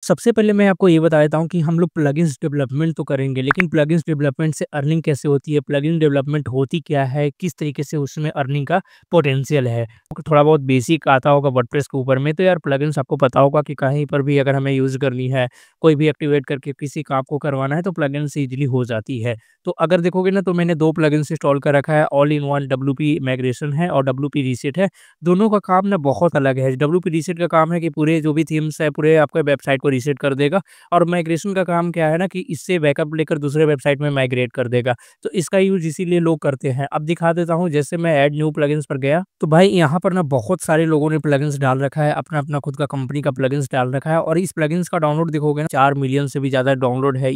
सबसे पहले मैं आपको ये बता देता हूँ कि हम लोग प्लगइन्स डेवलपमेंट तो करेंगे, लेकिन प्लगइन्स डेवलपमेंट से अर्निंग कैसे होती है, प्लगइन डेवलपमेंट होती क्या है, किस तरीके से उसमें अर्निंग का पोटेंशियल है। थोड़ा बहुत बेसिक आता होगा वर्डप्रेस के ऊपर में, तो यार प्लगइन्स आपको पता होगा कि कहीं पर भी अगर हमें यूज़ करनी है, कोई भी एक्टिवेट करके किसी काम को करवाना है, तो प्लगइन से ईज़िली हो जाती है। तो अगर देखोगे ना, तो मैंने 2 प्लगइन्स इंस्टॉल कर रखा है, all in one WP migration है और डब्ल्यूपी रीसेट है। दोनों का काम ना बहुत अलग है। डब्ल्यूपी रीसेट का काम है कि पूरे जो भी थीम्स है, पूरे आपका वेबसाइट को रीसेट कर देगा। और माइग्रेशन का काम क्या है ना, कि इससे बैकअप लेकर दूसरे वेबसाइट में माइग्रेट कर देगा। तो इसका यूज़ इसीलिए लोग करते हैं। अब दिखा देता हूँ, जैसे मैं ऐड न्यू प्लगइन्स पर गया, तो भाई यहाँ पर ना बहुत सारे लोगों ने प्लगइन्स डाल रखा है, अपना-अपना खुद का कंपनी का प्लगइन्स डाल रखा है। और इस प्लगइन्स का डाउनलोड देखोगे ना, 4 मिलियन से भी ज़्यादा डाउनलोड है,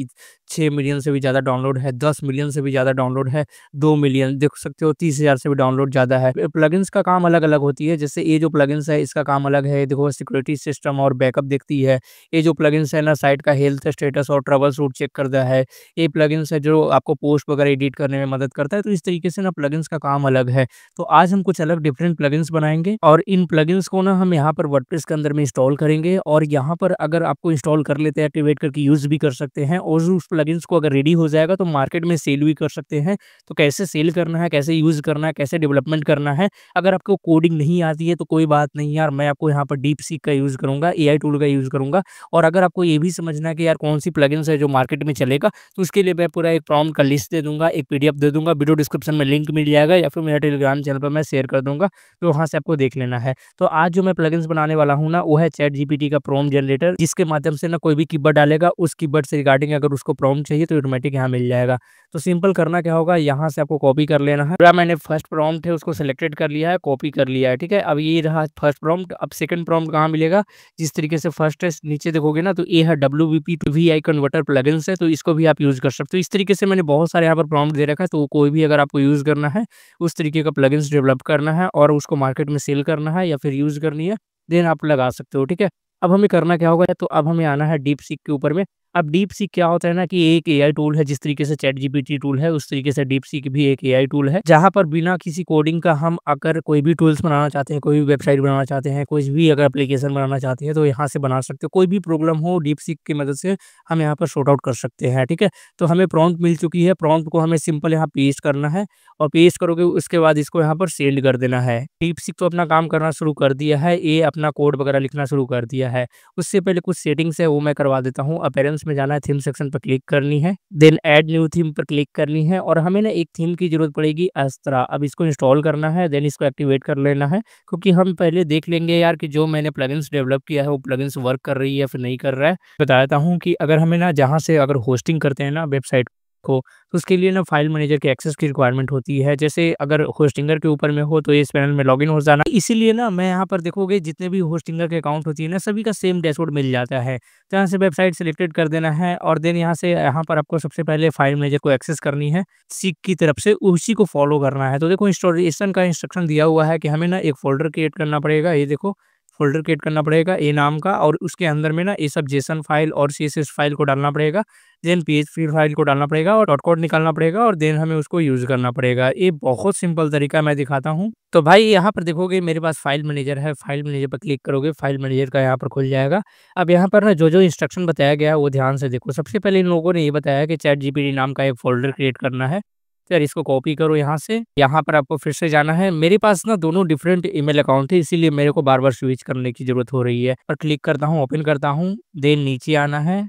6 मिलियन से भी ज़्यादा डाउनलोड है, 10 मिलियन से भी ज़्यादा डाउनलोड है, 2 मिलियन देख सकते हो, 30,000 से भी डाउनलोड ज़्यादा है। प्लगइन्स का काम अलग-अलग होती है, जैसे ये जो प्लगइन्स है इसका काम अलग है, देखो सिक्योरिटी सिस्टम और बैकअप देखती है। ये जो प्लगइन्स है ना, साइट का हेल्थ स्टेटस और ट्रबल शूट चेक करता है। ये प्लगइन्स है जो आपको पोस्ट वगैरह एडिट करने में मदद करता है। तो इस तरीके से ना प्लगइन्स का काम अलग है। तो आज हम कुछ अलग डिफरेंट प्लगइन्स बनाएँगे और इन प्लगइन्स को ना हम यहाँ पर वर्डप्रेस के अंदर में इंस्टॉल करेंगे, और यहाँ पर अगर आपको इंस्टॉल कर लेते हैं, एक्टिवेट करके यूज़ भी कर सकते हैं, और उस प्लगइन्स को अगर रेडी हो जाएगा तो मार्केट में सेल भी कर सकते हैं। तो कैसे सेल करना है, कैसे यूज़ करना है, कैसे डेवलपमेंट करना है, अगर आपको कोडिंग नहीं आती है तो कोई बात नहीं यार, मैं आपको यहाँ पर डीपसीक का यूज़ करूँगा, एआई टूल का यूज़ करूँगा। और अगर आपको ये भी समझना है कि यार कौन-सी प्लगइन्स है जो मार्केट में चलेगा, तो उसके लिए मैं पूरा एक प्रॉम्प्ट का लिस्ट दे दूँगा, एक पीडीएफ दे दूँगा, वीडियो डिस्क्रिप्शन में लिंक मिल जाएगा या फिर मेरा टेलीग्राम चैनल पर मैं शेयर कर दूँगा, तो वहाँ से आपको देख लेना है। तो आज जो मैं प्लगइन्स बनाने वाला हूँ ना, वो है चैट जीपीटी का प्रॉम्प्ट जनरेटर, जिसके माध्यम से ना कोई भी कीवर्ड डालेगा, उस कीवर्ड से रिगार्डिंग अगर उसको प्रॉम्प्ट चाहिए तो ऑटोमेटिक यहाँ मिल जाएगा। तो सिंपल करना क्या होगा, यहाँ से आपको कॉपी कर लेना है। पूरा मैंने फर्स्ट प्रॉम्प्ट है उसको सिलेक्टेड कर लिया है, कॉपी कर लिया है, ठीक है। अब ये रहा फर्स्ट प्रॉम्प्ट। अब सेकंड प्रॉम्प्ट कहाँ मिलेगा, जिस तरीके से फर्स्ट है नीचे देखोगे ना, तो ये है WBP to VI converter plugins है, तो इसको भी आप यूज़ कर सकते हो। इस तरीके से मैंने बहुत सारे यहाँ पर प्रॉम्प्ट दे रखा है, तो कोई भी अगर आपको यूज़ करना है, उस तरीके का प्लगइन्स डेवलप करना है और उसको मार्केट में सेल करना है या फिर यूज़ करनी है, देन आप लगा सकते हो, ठीक है। अब हमें करना क्या होगा, तो अब हमें आना है डीपसीक के ऊपर में। अब डीपसीक क्या होता है ना, कि एक एआई टूल है, जिस तरीके से चैट जीपीटी टूल है, उस तरीके से डीपसीक भी एक एआई टूल है, जहाँ पर बिना किसी कोडिंग का हम अगर कोई भी टूल्स बनाना चाहते हैं, कोई भी वेबसाइट बनाना चाहते हैं, कुछ भी अगर एप्लीकेशन बनाना चाहते हैं, तो यहाँ से बना सकते हो। कोई भी प्रॉब्लम हो, डीपसीक की मदद से हम यहाँ पर सॉर्ट आउट कर सकते हैं, ठीक है। तो हमें प्रॉम्प्ट मिल चुकी है, प्रॉम्प्ट को हमें सिंपल यहाँ पेस्ट करना है, और पेस्ट करोगे उसके बाद इसको यहाँ पर सेंड कर देना है। डीपसीक तो अपना काम करना शुरू कर दिया है, ये अपना कोड वगैरह लिखना शुरू कर दिया है। उससे पहले कुछ सेटिंग्स है वो मैं करवा देता हूँ। अपीयरेंस में जाना है, थीम सेक्शन पर क्लिक करनी है, देन ऐड न्यू थीम पर क्लिक करनी है, और हमें ना एक थीम की ज़रूरत पड़ेगी एस्त्रा। अब इसको इंस्टॉल करना है, देन इसको एक्टिवेट कर लेना है, क्योंकि हम पहले देख लेंगे यार कि जो मैंने प्लगइन्स डेवलप किया है वो प्लगइन्स वर्क कर रही है या फिर नहीं कर रहा है। बता देता हूँ कि अगर हमें ना जहाँ से अगर होस्टिंग करते हैं ना वेबसाइट को, तो उसके लिए ना फाइल मैनेजर के एक्सेस की रिक्वायरमेंट होती है। जैसे अगर होस्टिंगर के ऊपर में हो तो इस पैनल में लॉगिन हो जाना। इसीलिए ना मैं यहाँ पर देखोगे जितने भी होस्टिंगर के अकाउंट होती है ना, सभी का सेम डैशबोर्ड मिल जाता है। तो यहाँ से वेबसाइट सिलेक्टेड कर देना है, और देन यहाँ पर आपको सबसे पहले फाइल मैनेजर को एक्सेस करनी है सीक की तरफ से, उसी को फॉलो करना है। तो देखो इंस्टॉलेशन का इंस्ट्रक्शन दिया हुआ है कि हमें ना एक फ़ोल्डर क्रिएट करना पड़ेगा, ये देखो फ़ोल्डर क्रिएट करना पड़ेगा ए नाम का, और उसके अंदर में ना ये सब जेसन फाइल और सीएसएस फाइल को डालना पड़ेगा, देन पीएचपी फाइल को डालना पड़ेगा और डॉट कोड निकालना पड़ेगा, और देन हमें उसको यूज़ करना पड़ेगा। ये बहुत सिंपल तरीका मैं दिखाता हूँ। तो भाई यहाँ पर देखोगे मेरे पास फाइल मैनेजर है, फाइल मैनेजर पर क्लिक करोगे, फाइल मैनेजर का यहाँ पर खुल जाएगा। अब यहाँ पर ना जो-जो इंस्ट्रक्शन बताया गया है वो ध्यान से देखो। सबसे पहले इन लोगों ने ये बताया कि चैट जीपीटी नाम का एक फ़ोल्डर क्रिएट करना है। तो यार इसको कॉपी करो यहाँ से, यहाँ पर आपको फिर से जाना है। मेरे पास ना दोनों डिफरेंट ईमेल अकाउंट है, इसीलिए मेरे को बार-बार स्विच करने की ज़रूरत हो रही है। और क्लिक करता हूँ, ओपन करता हूँ, देन नीचे आना है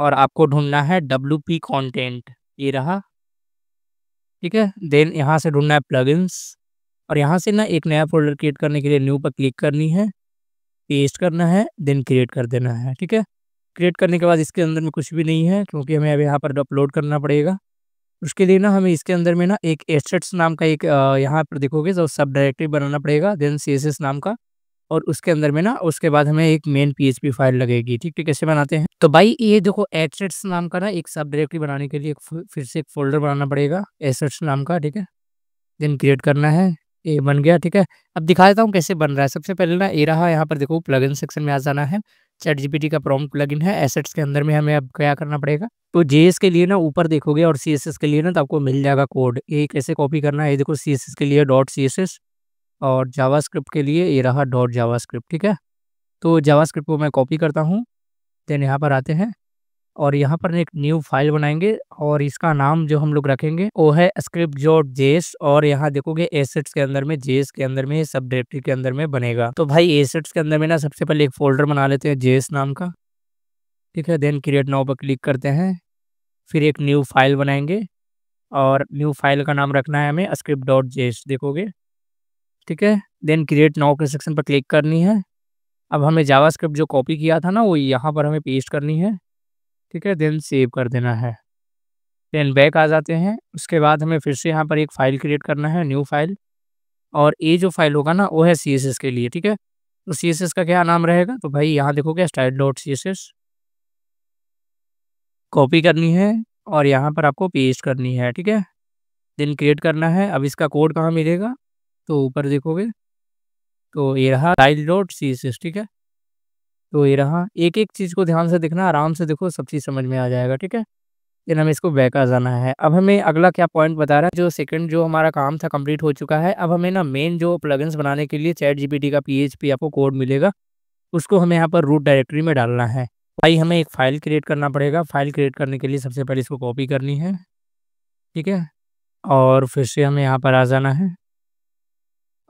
और आपको ढूँढना है डब्ल्यूपी कंटेंट, ये रहा, ठीक है? देन यहाँ से ढूँढना है प्लगइन्स, और यहाँ से ना एक नया फ़ोल्डर क्रिएट करने के लिए न्यू पर क्लिक करनी है, पेस्ट करना है, देन क्रिएट कर देना है, ठीक है? क्रिएट करने के बाद इसके अंदर में कुछ भी नहीं है, क्योंकि हमें अब यहाँ पर अपलोड करना पड़ेगा। उसके लिए ना हमें इसके अंदर में ना एक एसेट्स नाम का एक यहाँ पर देखोगे तो सब डायरेक्टरी बनाना पड़ेगा, देन सीएसएस नाम का, और उसके अंदर में ना उसके बाद हमें एक मेन पीएचपी फाइल लगेगी, ठीक है? कैसे बनाते हैं? तो भाई ये देखो एसेट्स नाम का ना एक सब डायरेक्टरी बनाने के लिए एक फिर से एक फ़ोल्डर बनाना पड़ेगा एसेट्स नाम का, ठीक है? देन क्रिएट करना है, ये बन गया, ठीक है। अब दिखा देता हूँ कैसे बन रहा है। सबसे पहले ना ये रहा, यहाँ पर देखो प्लगइन सेक्शन में आ जाना है, चैट जीपीटी का प्रॉम्प्ट प्लगइन है, एसेट्स के अंदर में हमें अब क्या करना पड़ेगा, तो जेएस के लिए ना ऊपर देखोगे और सीएसएस के लिए ना तो आपको मिल जाएगा कोड, ये कैसे कॉपी करना है, ये देखो सीएसएस के लिए डॉट सीएसएस, और जावास्क्रिप्ट के लिए ये रहा डॉट जावास्क्रिप्ट, ठीक है। तो जावास्क्रिप्ट को मैं कॉपी करता हूँ, देन यहाँ पर आते हैं और यहाँ पर एक न्यू फाइल बनाएँगे और इसका नाम जो हम लोग रखेंगे वो है script.js और यहाँ देखोगे एसेट्स के अंदर में जेएस के अंदर में सब डायरेक्टरी के अंदर में बनेगा। तो भाई एसेट्स के अंदर में ना सबसे पहले एक फ़ोल्डर बना लेते हैं जेएस नाम का, ठीक है? देन क्रिएट नाउ पर क्लिक करते हैं, फिर एक न्यू फाइल बनाएँगे और न्यू फाइल का नाम रखना है हमें script.js देखोगे, ठीक है? देन क्रिएट नाउ के सेक्शन पर क्लिक करनी है। अब हमें जावास्क्रिप्ट जो कॉपी किया था ना वो यहाँ पर हमें पेस्ट करनी है, ठीक है? देन सेव कर देना है। देन बैक आ जाते हैं, उसके बाद हमें फिर से यहाँ पर एक फ़ाइल क्रिएट करना है, न्यू फ़ाइल और ये जो फ़ाइल होगा ना वो है सीएसएस के लिए, ठीक है? तो सीएसएस का क्या नाम रहेगा? तो भाई यहाँ देखोगे style.css कॉपी करनी है और यहाँ पर आपको पेस्ट करनी है, ठीक है? देन क्रिएट करना है। अब इसका कोड कहाँ मिलेगा? तो ऊपर देखोगे, तो ये रहा style.css, ठीक है? तो ये रहा, एक-एक चीज़ को ध्यान से देखना, आराम से देखो सब चीज़ समझ में आ जाएगा, ठीक है? देन हमें इसको बैक आ जाना है। अब हमें अगला क्या पॉइंट बता रहा है, जो सेकंड जो हमारा काम था कंप्लीट हो चुका है। अब हमें ना मेन जो प्लगइन्स बनाने के लिए चैटजीपीटी का पीएचपी आपको कोड मिलेगा, उसको हमें यहाँ पर रूट डायरेक्टरी में डालना है। भाई हमें एक फ़ाइल क्रिएट करना पड़ेगा, फ़ाइल क्रिएट करने के लिए सबसे पहले इसको कॉपी करनी है, ठीक है? और फिर से हमें यहाँ पर आ जाना है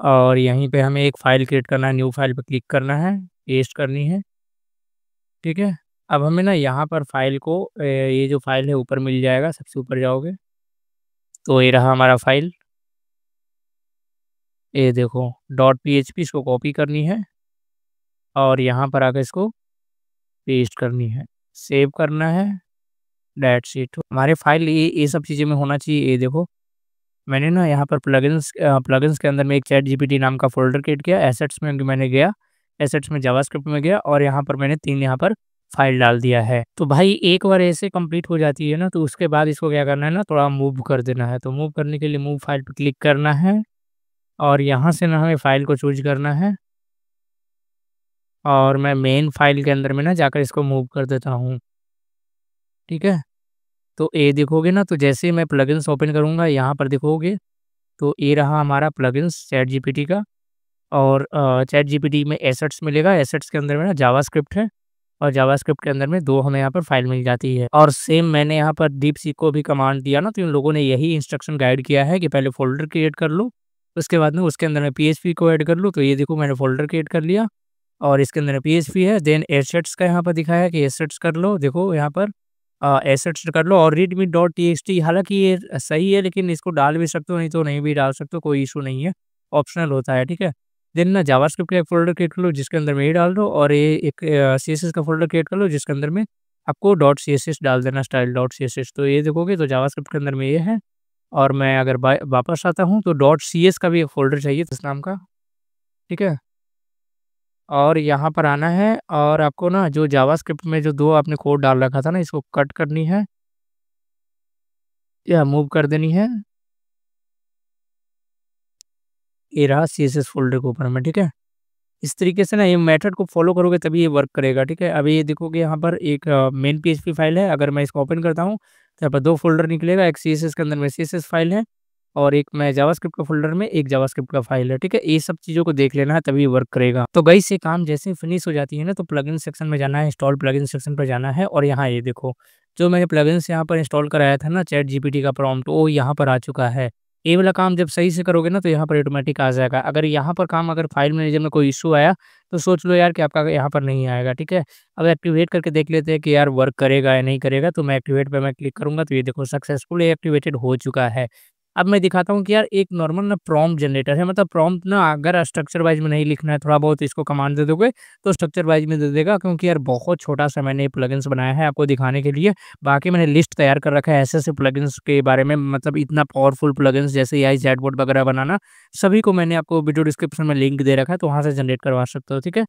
और यहीं पे हमें एक फ़ाइल क्रिएट करना है, न्यू फ़ाइल पे क्लिक करना है, पेस्ट करनी है, ठीक है? अब हमें ना यहाँ पर फ़ाइल को ये जो फ़ाइल है ऊपर मिल जाएगा, सबसे ऊपर जाओगे, तो ये रहा हमारा फ़ाइल। ये देखो डॉट पीएचपी इसको कॉपी करनी है और यहाँ पर आकर इसको पेस्ट करनी है, सेव करना है, दैट्स इट। हमारे फाइल ये सब चीज़ें में होना चाहिए। ये देखो मैंने ना यहाँ पर प्लगइन्स के अंदर में एक चैट जीपीटी नाम का फ़ोल्डर क्रिएट किया, एसेट्स में मैंने गया, एसेट्स में जावास्क्रिप्ट में गया और यहाँ पर मैंने 3 यहाँ पर फाइल डाल दिया है। तो भाई एक बार ऐसे कंप्लीट हो जाती है ना, तो उसके बाद इसको क्या करना है ना, थोड़ा मूव कर देना है। तो मूव करने के लिए मूव फाइल पे क्लिक करना है और यहाँ से ना हमें फाइल को चूज़ करना है और मैं मेन फाइल के अंदर में ना जाकर इसको मूव कर देता हूँ, ठीक है? तो ये देखोगे ना, तो जैसे ही मैं प्लगइन्स ओपन करूँगा यहाँ पर देखोगे, तो ये रहा हमारा प्लगइन्स चैट जीपीटी का और चैट जीपीटी में एसेट्स मिलेगा, एसेट्स के अंदर में ना जावास्क्रिप्ट है और जावास्क्रिप्ट के अंदर में 2 हमें यहाँ पर फाइल मिल जाती है और सेम मैंने यहाँ पर डीपसीक को भी कमांड दिया ना, तो इन लोगों ने यही इंस्ट्रक्शन गाइड किया है कि पहले फ़ोल्डर क्रिएट कर लो, उसके बाद में उसके अंदर में पीएचपी को ऐड कर लो। तो ये देखो मैंने फ़ोल्डर क्रिएट कर लिया और इसके अंदर पीएचपी है, देन एसेट्स का यहाँ पर दिखाया है कि एसेट्स कर लो, देखो यहाँ पर एसेट्स कर लो और रीडमी डॉट टीएक्सटी, हालाँकि ये सही है लेकिन इसको डाल भी सकते हो, नहीं तो नहीं भी डाल सकते हो, कोई इश्यू नहीं है, ऑप्शनल होता है, ठीक है? देन ना जावास्क्रिप्ट का एक फ़ोल्डर क्रिएट कर लो जिसके अंदर में ये डाल दो और ये एक सीएसएस का फ़ोल्डर क्रिएट कर लो जिसके अंदर में आपको डॉट सीएसएस डाल देना, स्टाइल डॉट सीएसएस। तो ये देखोगे तो जावास्क्रिप्ट के अंदर में ये है और मैं अगर वापस आता हूँ तो डॉट सीएस का भी एक फ़ोल्डर चाहिए इस नाम का, ठीक है? और यहाँ पर आना है और आपको ना जो जावास्क्रिप्ट में जो 2 आपने कोड डाल रखा था ना, इसको कट करनी है या मूव कर देनी है। ये रहा सीएसएस फ़ोल्डर के ऊपर में, ठीक है? इस तरीके से ना ये मेथड को फ़ॉलो करोगे तभी ये वर्क करेगा, ठीक है? अभी ये देखोगे यहाँ पर एक मेन पीएचपी फाइल है, अगर मैं इसको ओपन करता हूँ, तो यहाँ पर 2 फ़ोल्डर निकलेगा, एक सीएसएस के अंदर में सीएसएस फाइल है और एक मैं जावास्क्रिप्ट का फ़ोल्डर में एक जावास्क्रिप्ट का फाइल है, ठीक है? ये सब चीज़ों को देख लेना है तभी वर्क करेगा। तो गाइस ये काम जैसे ही फिनिश हो जाती है ना, तो प्लगइन सेक्शन में जाना है, इंस्टॉल प्लगइन सेक्शन पर जाना है और यहाँ ये देखो, जो मैंने प्लगइन्स यहाँ पर इंस्टॉल कराया था ना चैट जीपीटी का प्रॉम्प्ट, वो यहाँ पर आ चुका है। ये वाला काम जब सही से करोगे ना तो यहाँ पर ऑटोमेटिक आ जाएगा। अगर यहाँ पर काम अगर फाइल मैनेजर में कोई इश्यू आया तो सोच लो यार कि आपका यहाँ पर नहीं आएगा, ठीक है? अब एक्टिवेट करके देख लेते हैं कि यार वर्क करेगा या नहीं करेगा, तो मैं एक्टिवेट पे मैं क्लिक करूँगा तो ये देखो सक्सेसफुली एक्टिवेटेड हो चुका है। अब मैं दिखाता हूँ कि यार एक नॉर्मल ना प्रॉम्प्ट जनरेटर है, मतलब प्रॉम्प्ट ना अगर स्ट्रक्चर वाइज़ में नहीं लिखना है, थोड़ा बहुत इसको कमांड दे दोगे तो स्ट्रक्चर वाइज़ में दे देगा, क्योंकि यार बहुत छोटा-सा मैंने ये प्लगइन्स बनाया है आपको दिखाने के लिए। बाकी मैंने लिस्ट तैयार कर रखा है ऐसे-ऐसे प्लगइन्स के बारे में, मतलब इतना पावरफुल प्लगइन्स जैसे एआई चैटबॉट वगैरह बनाना, सभी को मैंने आपको वीडियो डिस्क्रिप्शन में लिंक दे रखा है, तो वहाँ से जनरेट करवा सकते हो, ठीक है?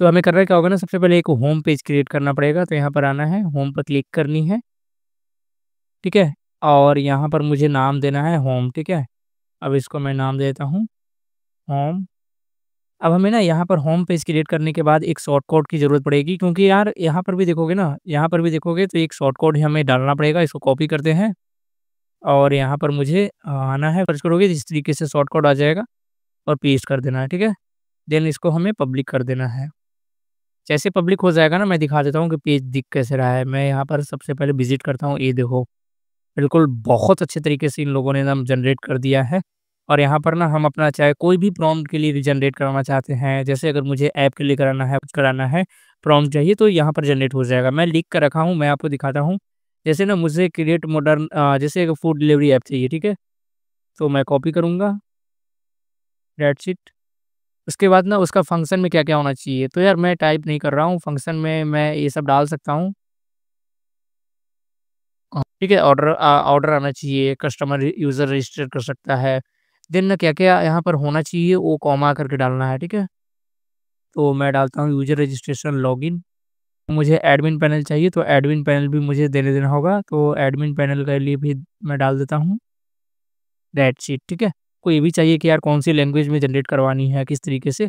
तो हमें करना क्या होगा ना, सबसे पहले एक होम पेज क्रिएट करना पड़ेगा, तो यहाँ पर आना है, होम पर क्लिक करनी है, ठीक है? और यहाँ पर मुझे नाम देना है होम, ठीक है? अब इसको मैं नाम देता हूँ होम। अब हमें ना यहाँ पर होम पेज क्रिएट करने के बाद एक शॉर्ट कोड की ज़रूरत पड़ेगी, क्योंकि यार यहाँ पर भी देखोगे ना, यहाँ पर भी देखोगे तो एक शॉर्ट कोड हमें डालना पड़ेगा। इसको कॉपी करते हैं और यहाँ पर मुझे आना है, सर्च करोगे इस तरीके से शॉर्ट कोड आ जाएगा और पेस्ट कर देना है, ठीक है? देन इसको हमें पब्लिक कर देना है। जैसे पब्लिक हो जाएगा ना, मैं दिखा देता हूँ कि पेज दिख कैसे रहा है। मैं यहाँ पर सबसे पहले विज़िट करता हूँ, ये देखो, बिल्कुल बहुत अच्छे तरीके से इन लोगों ने नाम जनरेट कर दिया है। और यहाँ पर ना हम अपना चाहे कोई भी प्रॉम्प्ट के लिए भी जनरेट कराना चाहते हैं, जैसे अगर मुझे ऐप के लिए कराना है, कुछ कराना है, प्रॉम्प्ट चाहिए तो यहाँ पर जनरेट हो जाएगा। मैं लिख कर रखा हूँ, मैं आपको दिखाता हूँ। जैसे ना मुझे क्रिएट मॉडर्न जैसे एक फूड डिलीवरी ऐप चाहिए, ठीक है? तो मैं कॉपी करूँगा, दैट्स इट। उसके बाद ना उसका फंक्शन में क्या-क्या होना चाहिए, तो यार मैं टाइप नहीं कर रहा हूँ, फंक्शन में मैं ये सब डाल सकता हूँ। ठीक है? ऑर्डर आना चाहिए, कस्टमर यूज़र रजिस्टर कर सकता है। देन ना क्या-क्या यहाँ पर होना चाहिए वो कॉमा करके डालना है, ठीक है? तो मैं डालता हूँ यूज़र रजिस्ट्रेशन लॉगिन। मुझे एडमिन पैनल चाहिए तो एडमिन पैनल भी मुझे देने देना होगा, तो एडमिन पैनल के लिए भी मैं डाल देता हूँ, दैट्स इट, ठीक है? को ये भी चाहिए कि यार कौन-सी लैंग्वेज में जनरेट करवानी है, किस तरीके से,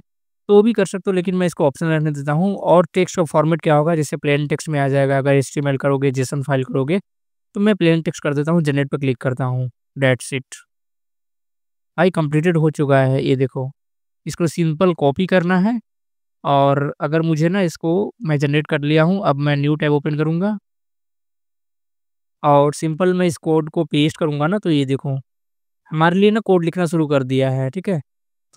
तो वो भी कर सकते हो, लेकिन मैं इसको ऑप्शनल रहने देता हूँ। और टेक्स्ट का फॉर्मेट क्या होगा, जैसे प्लेन टेक्स्ट में आ जाएगा, अगर एचटीएमएल करोगे, जेसन फाइल करोगे, तो मैं प्लेन टेक्स्ट कर देता हूँ, जनरेट पे क्लिक करता हूँ, दैट्स इट। भाई कंप्लीटेड हो चुका है, ये देखो। इसको सिंपल कॉपी करना है और अगर मुझे ना इसको मैं जनरेट कर लिया हूँ, अब मैं न्यू टैब ओपन करूँगा और सिंपल मैं इस कोड को पेस्ट करूँगा ना, तो ये देखो, हमारे लिए ना कोड लिखना शुरू कर दिया है, ठीक है?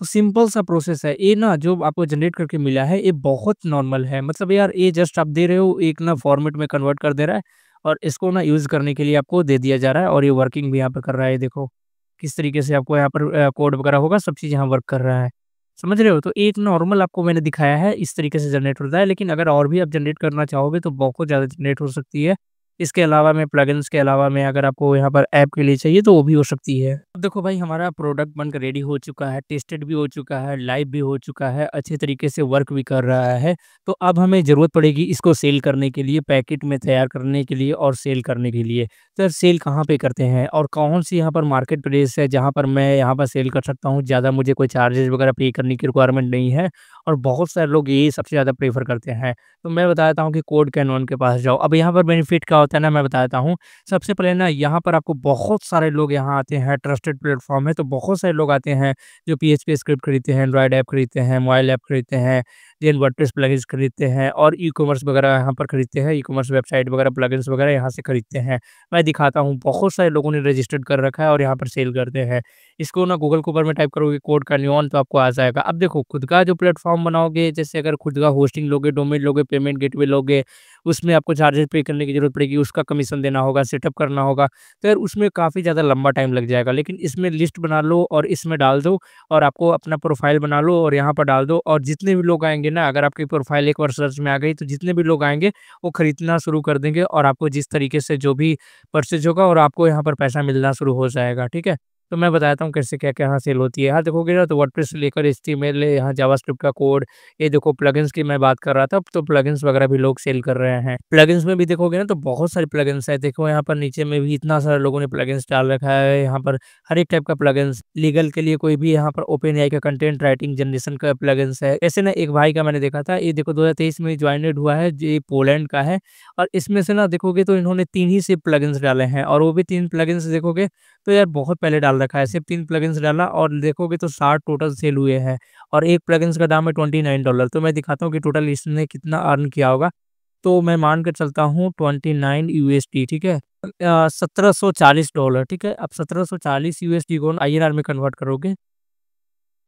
तो सिंपल सा प्रोसेस है। ये ना जो आपको जनरेट करके मिला है, ये बहुत नॉर्मल है। मतलब यार ये जस्ट आप दे रहे हो, एक ना फॉर्मेट में कन्वर्ट कर दे रहा है और इसको ना यूज़ करने के लिए आपको दे दिया जा रहा है और ये वर्किंग भी यहाँ पे कर रहा है, ये देखो। किस तरीके से आपको यहाँ पर कोड वगैरह होगा, सब चीज़ यहाँ वर्क कर रहा है। समझ रहे हो? तो एक नॉर्मल आपको मैंने दिखाया है, इस तरीके से जनरेट होता है, लेकिन अगर और भी आप जनरेट करना चाहोगे तो बहुत ज़्यादा जनरेट हो सकती है। इसके अलावा में प्लगइन्स के अलावा में अगर आपको यहाँ पर ऐप के लिए चाहिए तो वो भी हो सकती है। अब देखो भाई, हमारा प्रोडक्ट बनकर रेडी हो चुका है, टेस्टेड भी हो चुका है, लाइव भी हो चुका है, अच्छे तरीके से वर्क भी कर रहा है। तो अब हमें ज़रूरत पड़ेगी इसको सेल करने के लिए, पैकेट में तैयार करने के लिए और सेल करने के लिए। तो यार सेल कहाँ पे करते हैं और कौन-सी यहाँ पर मार्केट प्लेस है जहाँ पर मैं यहाँ पर सेल कर सकता हूँ? ज़्यादा मुझे कोई चार्जेज़ वगैरह पे करने की रिक्वायरमेंट नहीं है और बहुत सारे लोग यही सबसे ज़्यादा प्रेफ़र करते हैं। तो मैं बता देता हूँ कि कोड कैनन के पास जाओ। अब यहाँ पर बेनिफिट क्या होता है ना, मैं बता देता हूँ। सबसे पहले ना यहाँ पर आपको बहुत सारे लोग यहाँ आते हैं, ट्रस्टेड प्लेटफ़ॉर्म है, तो बहुत सारे लोग आते हैं जो पीएचपी स्क्रिप्ट खरीदते हैं, एंड्रॉयड ऐप खरीदते हैं, मोबाइल ऐप खरीदते हैं, देन वर्डप्रेस प्लगइन्स खरीदते हैं और ई-कॉमर्स वगैरह यहाँ पर खरीदते हैं, ई-कॉमर्स वेबसाइट वगैरह प्लगइन्स वगैरह यहाँ से खरीदते हैं। मैं दिखाता हूँ, बहुत सारे लोगों ने रजिस्टर्ड कर रखा है और यहाँ पर सेल करते हैं। इसको ना गूगल के ऊपर में टाइप करोगे कोड कैनियन तो आपको आ जाएगा। अब देखो, खुद का जो प्लेटफ़ॉर्म बनाओगे, जैसे अगर खुद का होस्टिंग लोगे, डोमेन लोगे, पेमेंट गेटवे लोगे, उसमें आपको चार्जेज़ पे करने की ज़रूरत पड़ेगी, उसका कमीशन देना होगा, सेटअप करना होगा, तो यार उसमें काफ़ी ज़्यादा लंबा टाइम लग जाएगा। लेकिन इसमें लिस्ट बना लो और इसमें डाल दो और आपको अपना प्रोफ़ाइल बना लो और यहाँ पर डाल दो और जितने भी लोग आएँगे ना, अगर आपकी प्रोफ़ाइल एक बार सर्च में आ गई, तो जितने भी लोग आएँगे, वो खरीदना शुरू कर देंगे और आपको जिस तरीके से जो भी परचेज़ होगा और आपको यहाँ पर पैसा मिलना शुरू हो जाएगा, ठीक है? तो मैं बताता हूँ कैसे क्या-क्या यहाँ सेल होती है। यहाँ देखोगे ना, तो वर्डप्रेस से लेकर एचटीएमएल, यहाँ जावास्क्रिप्ट का कोड, ये देखो प्लगइन्स की मैं बात कर रहा था, तो प्लगइन्स वगैरह भी लोग सेल कर रहे हैं। प्लगइन्स में भी देखोगे ना, तो बहुत सारे प्लगइन्स हैं। देखो यहाँ पर नीचे में भी इतना सारा लोगों ने प्लगइन्स डाल रखा है। यहाँ पर हर एक टाइप का प्लगइन्स, लीगल के लिए कोई भी यहाँ पर ओपन एआई का कंटेंट राइटिंग जनरेशन का प्लगइन्स है। ऐसे ना एक भाई का मैंने देखा था, ये देखो 2023 में जॉइनेड हुआ है, ये पोलैंड का है और इसमें से ना देखोगे तो इन्होंने 3 ही सिर्फ प्लगइन्स डाले हैं और वो भी 3 प्लगइन्स देखोगे तो यार बहुत पहले डाल रखा है। सिर्फ 3 प्लगइन्स डाला और देखोगे तो 60 टोटल सेल हुए हैं और एक प्लगइन्स का दाम है $29। तो मैं दिखाता हूँ कि टोटल इसने कितना अर्न किया होगा। तो मैं मान के चलता हूँ 29 यूएसडी, ठीक है? $1740, ठीक है? अब 1740 यूएसडी को आईएनआर में कन्वर्ट करोगे,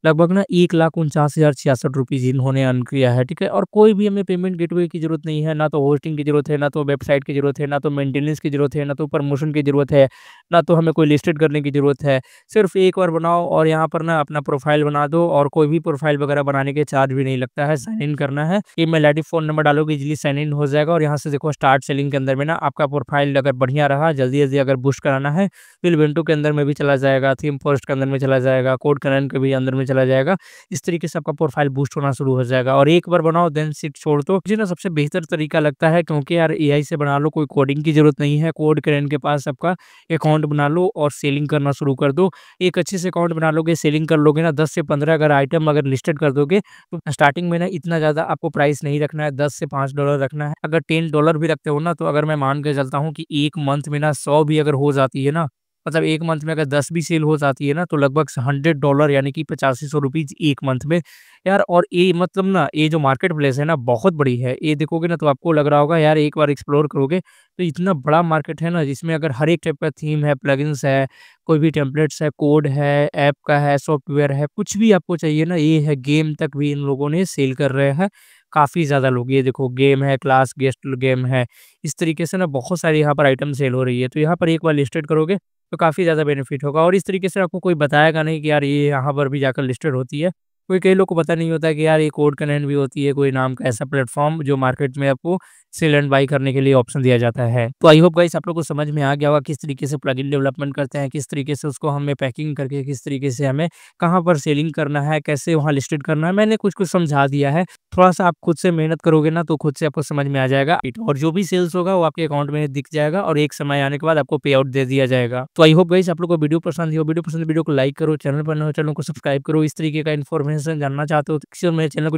लगभग ना ₹1,49,066 इन्होंने अर्न किया है, ठीक है? और कोई भी हमें पेमेंट गेटवे की ज़रूरत नहीं है, ना तो होस्टिंग की ज़रूरत है, ना तो वेबसाइट की ज़रूरत है, ना तो मेंटेनेंस की ज़रूरत है, ना तो प्रमोशन की ज़रूरत है, ना तो हमें कोई लिस्टेड करने की ज़रूरत है। सिर्फ़ एक बार बनाओ और यहाँ पर ना अपना प्रोफ़ाइल बना दो और कोई भी प्रोफ़ाइल वगैरह बनाने के चार्ज भी नहीं लगता है, साइन इन करना है, ईमेल आईडी, फ़ोन नंबर डालोगे, इज़िली साइन इन हो जाएगा और यहाँ से देखो स्टार्ट सेलिंग के अंदर में ना आपका प्रोफ़ाइल अगर बढ़िया रहा, जल्दी-जल्दी अगर बूस्ट कराना है, तो इवेंटो के अंदर में भी चला जाएगा, थीम पोस्ट के अंदर में चला जाएगा, कोड करेंट के भी अंदर में चला जाएगा। इस तरीके से आपका प्रोफाइल बूस्ट होना शुरू हो जाएगा और एक बार बनाओ देन सिट छोड़ दो। मुझे ना सबसे बेहतर तरीका लगता है क्योंकि यार एआई से बना लो, कोई कोडिंग की ज़रूरत नहीं है। कोड करेंट के पास आपका अकाउंट बना लो और सेलिंग करना शुरू कर दो। एक अच्छे से अकाउंट बना लोगे, सेलिंग कर लोगे ना, 10 से 15 अगर आइटम अगर लिस्टेड कर दोगे, तो स्टार्टिंग में ना इतना ज़्यादा आपको प्राइस नहीं रखना है, 10 से $5 रखना है। अगर $10 भी रखते हो ना, तो अगर मैं मान के चलता हूँ कि 1 मंथ में ना 100 भी अगर हो जाती है ना, मतलब 1 मंथ में अगर 10 भी सेल हो जाती है ना, तो लगभग $100 यानी कि ₹8500 1 मंथ में। यार और ये मतलब ना, ये जो मार्केट प्लेस है ना, बहुत बड़ी है। ये देखोगे ना तो आपको लग रहा होगा यार, एक बार एक्सप्लोर करोगे तो इतना बड़ा मार्केट है ना, जिसमें अगर हर एक टाइप का थीम है, प्लगइन्स है, कोई भी टेम्पलेट्स है, कोड है, ऐप का है, सॉफ्टवेयर है, कुछ भी आपको चाहिए ना, ये है। गेम तक भी इन लोगों ने सेल कर रहे हैं। काफ़ी ज़्यादा लोग, ये देखो गेम है, क्लास गेस्ट गेम है। इस तरीके से ना बहुत सारी यहाँ पर आइटम सेल हो रही है। तो यहाँ पर एक बार लिस्टेड करोगे तो काफ़ी ज़्यादा बेनिफिट होगा, और इस तरीके से आपको कोई बताएगा नहीं कि यार ये यहाँ पर भी जाकर लिस्टेड होती है। कोई कई लोग को पता नहीं होता कि यार ये कोड कनेक्ट भी होती है, कोई नाम का ऐसा प्लेटफ़ॉर्म जो मार्केट में आपको सेल एंड बाय करने के लिए ऑप्शन दिया जाता है। तो आई होप गाइस आप लोग को समझ में आ गया होगा किस तरीके से प्लगइन डेवलपमेंट करते हैं, किस तरीके से उसको हमें पैकिंग करके, किस तरीके से हमें कहाँ पर सेलिंग करना है, कैसे वहाँ लिस्टेड करना है। मैंने कुछ-कुछ समझा दिया है। थोड़ा-सा आप खुद से मेहनत करोगे ना, तो खुद से आपको समझ में आ जाएगा, और जो भी सेल्स होगा वो आपके अकाउंट में दिख जाएगा, और एक समय आने के बाद आपको पे आउट दे दिया जाएगा। तो आई होप गाइस आप लोग को वीडियो पसंद आई हो। वीडियो पसंद है, वीडियो को लाइक करो, चैनल पर नए हो चैनल को सब्सक्राइब करो। इस तरीके का इन्फॉर्मेशन जानना चाहते हो तो मेरे चैनल को